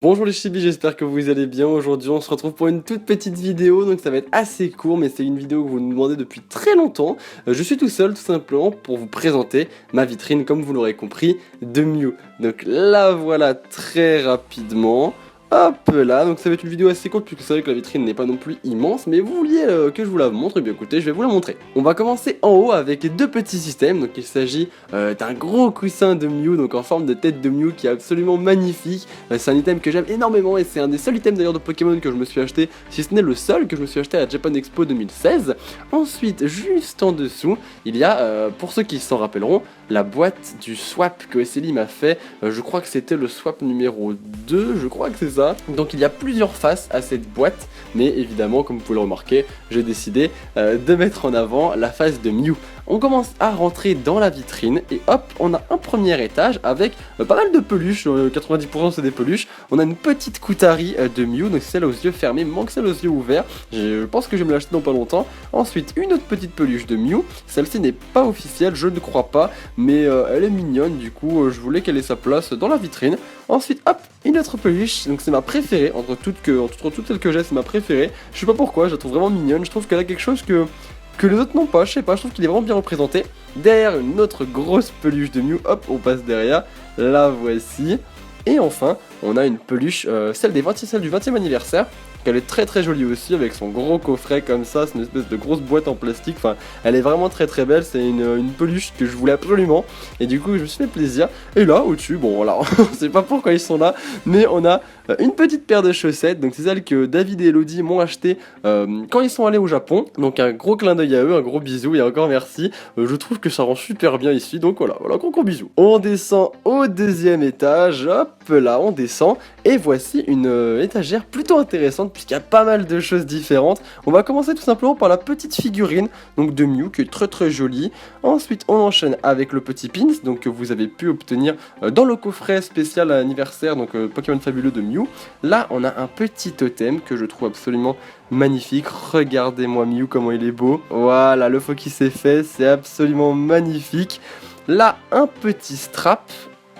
Bonjour les chibis, j'espère que vous allez bien. Aujourd'hui on se retrouve pour une toute petite vidéo, donc ça va être assez court, mais c'est une vidéo que vous nous demandez depuis très longtemps. Je suis tout seul tout simplement pour vous présenter ma vitrine, comme vous l'aurez compris, de Mew. Donc la voilà très rapidement. Hop là, donc ça va être une vidéo assez courte puisque c'est vrai que la vitrine n'est pas non plus immense, mais vous vouliez que je vous la montre, et bien écoutez, je vais vous la montrer. On va commencer en haut avec deux petits systèmes, donc il s'agit d'un gros coussin de Mew, donc en forme de tête de Mew qui est absolument magnifique. C'est un item que j'aime énormément et c'est un des seuls items d'ailleurs de Pokémon que je me suis acheté, si ce n'est le seul que je me suis acheté à la Japan Expo 2016. Ensuite, juste en dessous, il y a, pour ceux qui s'en rappelleront, la boîte du swap que Esseli m'a fait. Je crois que c'était le swap numéro 2, je crois que c'est ça. Donc il y a plusieurs faces à cette boîte, mais évidemment, comme vous pouvez le remarquer, j'ai décidé de mettre en avant la face de Mew. On commence à rentrer dans la vitrine et hop, on a un premier étage avec pas mal de peluches, 90% c'est des peluches. On a une petite Koutari de Mew, donc celle aux yeux fermés, manque celle aux yeux ouverts. Je pense que je vais me l'acheter dans pas longtemps. Ensuite, une autre petite peluche de Mew, celle-ci n'est pas officielle, je ne crois pas, mais elle est mignonne, du coup je voulais qu'elle ait sa place dans la vitrine. Ensuite, hop, une autre peluche, donc c'est ma préférée, entre toutes celles que j'ai, c'est ma préférée. Je sais pas pourquoi, je la trouve vraiment mignonne, je trouve qu'elle a quelque chose que les autres n'ont pas, je sais pas, je trouve qu'il est vraiment bien représenté. Derrière, une autre grosse peluche de Mew, hop, on passe derrière, la voici. Et enfin, on a une peluche, celle du 20e anniversaire. Elle est très jolie aussi, avec son gros coffret comme ça, c'est une espèce de grosse boîte en plastique, enfin elle est vraiment très belle, c'est une peluche que je voulais absolument, et du coup je me suis fait plaisir. Et là au-dessus, bon voilà, on sait pas pourquoi ils sont là, mais on a une petite paire de chaussettes, donc c'est celles que David et Elodie m'ont acheté quand ils sont allés au Japon, donc un gros clin d'œil à eux, un gros bisou et encore merci, je trouve que ça rend super bien ici, donc voilà, gros bisou. On descend au deuxième étage, hop là on descend, et voici une étagère plutôt intéressante puisqu'il y a pas mal de choses différentes. On va commencer tout simplement par la petite figurine donc de Mew qui est très jolie. Ensuite on enchaîne avec le petit pins donc que vous avez pu obtenir dans le coffret spécial anniversaire donc Pokémon Fabuleux de Mew. Là on a un petit totem que je trouve absolument magnifique. Regardez-moi Mew comment il est beau. Voilà, le focus est fait, c'est absolument magnifique. Là un petit strap.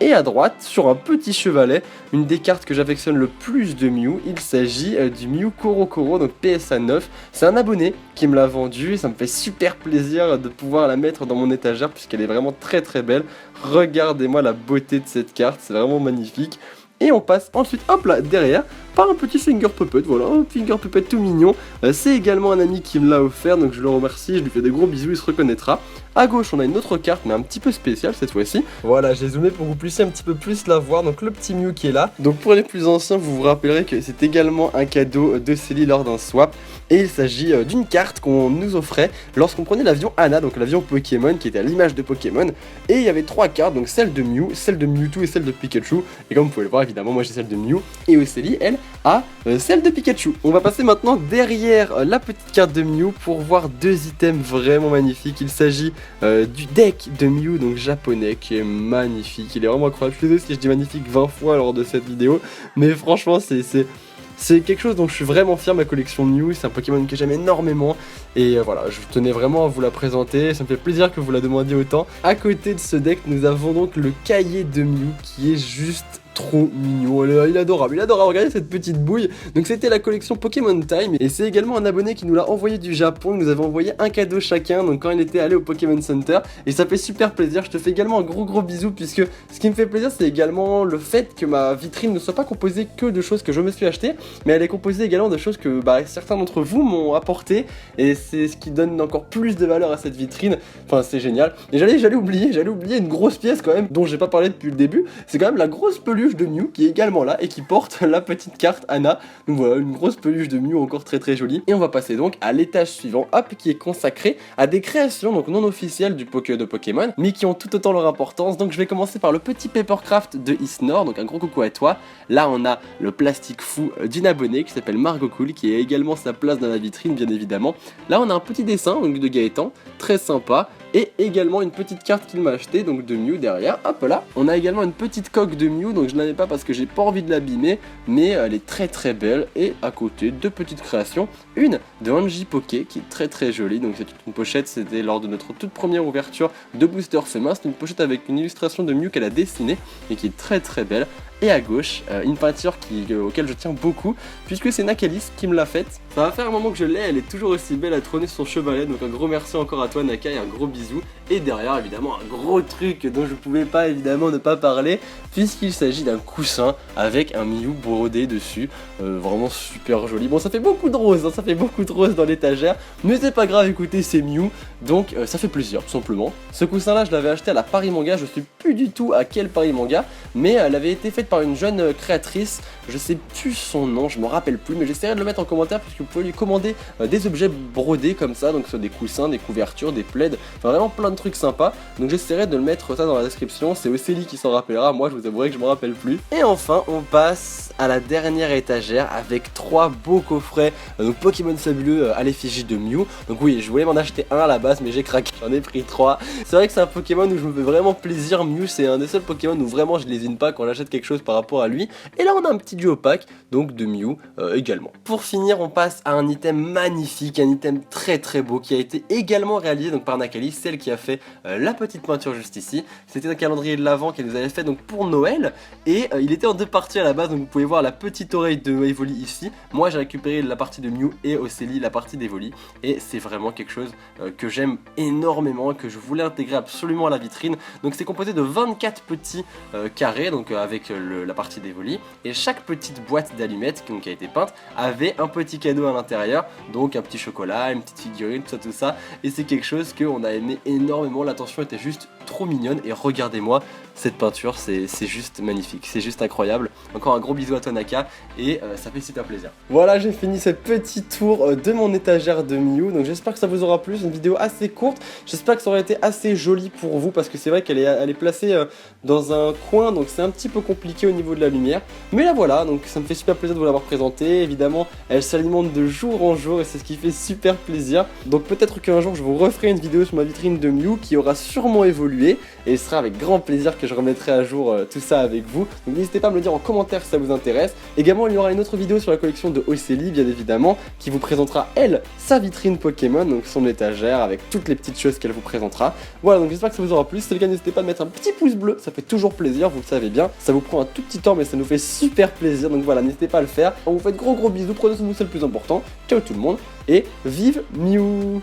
Et à droite, sur un petit chevalet, une des cartes que j'affectionne le plus de Mew, il s'agit du Mew Korokoro, donc PSA 9. C'est un abonné qui me l'a vendu et ça me fait super plaisir de pouvoir la mettre dans mon étagère puisqu'elle est vraiment très belle. Regardez-moi la beauté de cette carte, c'est vraiment magnifique. Et on passe ensuite, hop là, derrière, par un petit finger puppet, voilà, un finger puppet tout mignon. C'est également un ami qui me l'a offert, donc je le remercie, je lui fais des gros bisous, il se reconnaîtra. À gauche, on a une autre carte, mais un petit peu spéciale cette fois-ci. Voilà, j'ai zoomé pour que vous puissiez un petit peu plus la voir, donc le petit Mew qui est là. Donc pour les plus anciens, vous vous rappellerez que c'est également un cadeau de Célie lors d'un swap. Et il s'agit d'une carte qu'on nous offrait lorsqu'on prenait l'avion Anna, donc l'avion Pokémon qui était à l'image de Pokémon. Et il y avait trois cartes, donc celle de Mew, celle de Mewtwo et celle de Pikachu. Et comme vous pouvez le voir, évidemment, moi j'ai celle de Mew. Et Océlie, elle, a celle de Pikachu. On va passer maintenant derrière la petite carte de Mew pour voir deux items vraiment magnifiques. Il s'agit du deck de Mew, donc japonais, qui est magnifique. Il est vraiment incroyable. Je suis désolé si je dis magnifique 20 fois lors de cette vidéo. Mais franchement, c'est quelque chose dont je suis vraiment fier, ma collection Mew, c'est un Pokémon que j'aime énormément et voilà, je tenais vraiment à vous la présenter, ça me fait plaisir que vous la demandiez autant. À côté de ce deck, nous avons donc le cahier de Mew qui est juste trop mignon, il est adorable, regardez cette petite bouille. Donc c'était la collection Pokémon Time et c'est également un abonné qui nous l'a envoyé du Japon, il nous avait envoyé un cadeau chacun, donc quand il était allé au Pokémon Center, et ça fait super plaisir. Je te fais également un gros bisou puisque ce qui me fait plaisir c'est également le fait que ma vitrine ne soit pas composée que de choses que je me suis acheté, mais elle est composée également de choses que certains d'entre vous m'ont apporté et c'est ce qui donne encore plus de valeur à cette vitrine. Enfin c'est génial. Et j'allais oublier une grosse pièce quand même dont j'ai pas parlé depuis le début, c'est quand même la grosse peluche de Mew qui est également là et qui porte la petite carte Anna. Donc voilà, une grosse peluche de Mew encore très jolie. Et on va passer donc à l'étage suivant, hop, qui est consacré à des créations donc non officielles de Pokémon, mais qui ont tout autant leur importance. Donc je vais commencer par le petit papercraft de Isnor, donc un gros coucou à toi. Là on a le plastique fou d'une abonnée qui s'appelle Margot Cool, qui a également sa place dans la vitrine bien évidemment. Là on a un petit dessin donc, de Gaëtan, très sympa. Et également une petite carte qu'il m'a acheté, donc de Mew derrière, hop là. On a également une petite coque de Mew, donc je n'en ai pas parce que j'ai pas envie de l'abîmer, mais elle est très belle. Et à côté, deux petites créations, une de Anji Poké qui est très jolie, donc c'est une pochette, c'était lors de notre toute première ouverture de Booster Sema, c'est une pochette avec une illustration de Mew qu'elle a dessinée et qui est très belle. et à gauche, une peinture auquel je tiens beaucoup, puisque c'est Nakalis qui me l'a faite. Ça va faire un moment que je l'ai, elle est toujours aussi belle à trôner sur son chevalet, donc un gros merci encore à toi Naka et un gros bisou. Et derrière évidemment un gros truc dont je pouvais pas évidemment ne pas parler, puisqu'il s'agit d'un coussin avec un Mew brodé dessus, vraiment super joli. Bon, ça fait beaucoup de roses, hein, ça fait beaucoup de roses dans l'étagère, mais c'est pas grave, écoutez, c'est Mew, donc ça fait plaisir tout simplement. Ce coussin là je l'avais acheté à la Paris Manga, je sais plus du tout à quel Paris Manga, mais elle avait été faite par une jeune créatrice, je sais plus son nom, je me rappelle plus, mais j'essaierai de le mettre en commentaire puisque vous pouvez lui commander des objets brodés comme ça, donc soit des coussins, des couvertures, des plaids, enfin vraiment plein de trucs sympas, donc j'essaierai de le mettre ça dans la description, c'est Océlie qui s'en rappellera, moi je vous avouerai que je me rappelle plus. Et enfin on passe à la dernière étagère avec 3 beaux coffrets, donc Pokémon fabuleux à l'effigie de Mew, donc oui je voulais m'en acheter un à la base mais j'ai craqué, j'en ai pris 3, c'est vrai que c'est un Pokémon où je me fais vraiment plaisir, Mew c'est un des seuls Pokémon où vraiment je lésine pas quand j'achète quelque chose par rapport à lui, et là on a un petit duo pack donc de Mew également. Pour finir on passe à un item magnifique, un item très très beau qui a été également réalisé donc par Nakalis, celle qui a fait la petite peinture juste ici. C'était un calendrier de l'Avent qu'elle nous avait fait donc pour Noël, et il était en 2 parties à la base, donc vous pouvez voir la petite oreille de Evoli ici. Moi j'ai récupéré la partie de Mew et Océlie la partie d'Evoli, et c'est vraiment quelque chose que j'aime énormément et que je voulais intégrer absolument à la vitrine. Donc c'est composé de 24 petits carrés, donc avec la partie d'Evoli, et chaque petite boîte d'allumettes qui a été peinte avait un petit cadeau à l'intérieur, donc un petit chocolat, une petite figurine, tout ça, et c'est quelque chose qu'on a aimé énormément, l'attention était juste trop mignonne, et regardez-moi cette peinture, c'est juste magnifique, c'est juste incroyable. Encore un gros bisou à toi Naka, et ça fait super plaisir. Voilà, j'ai fini ce petit tour de mon étagère de Mew, donc j'espère que ça vous aura plu, c'est une vidéo assez courte, j'espère que ça aurait été assez joli pour vous, parce que c'est vrai qu'elle est placée dans un coin, donc c'est un petit peu compliqué au niveau de la lumière, mais la voilà, donc ça me fait super plaisir de vous l'avoir présentée. Évidemment elle s'alimente de jour en jour et c'est ce qui fait super plaisir, donc peut-être qu'un jour je vous referai une vidéo sur ma vitrine de Mew qui aura sûrement évolué, et ce sera avec grand plaisir que je remettrai à jour tout ça avec vous, donc n'hésitez pas à me le dire en commentaire si ça vous intéresse. Également il y aura une autre vidéo sur la collection de Océlie bien évidemment, qui vous présentera elle, sa vitrine Pokémon, donc son étagère avec toutes les petites choses qu'elle vous présentera. Voilà, donc j'espère que ça vous aura plu, si c'est le cas n'hésitez pas à mettre un petit pouce bleu, ça fait toujours plaisir, vous le savez bien, ça vous prend un tout petit temps mais ça nous fait super plaisir, donc voilà, n'hésitez pas à le faire. On vous fait de gros bisous, prenez soin de vous, c'est le plus important, ciao tout le monde, et vive Mew!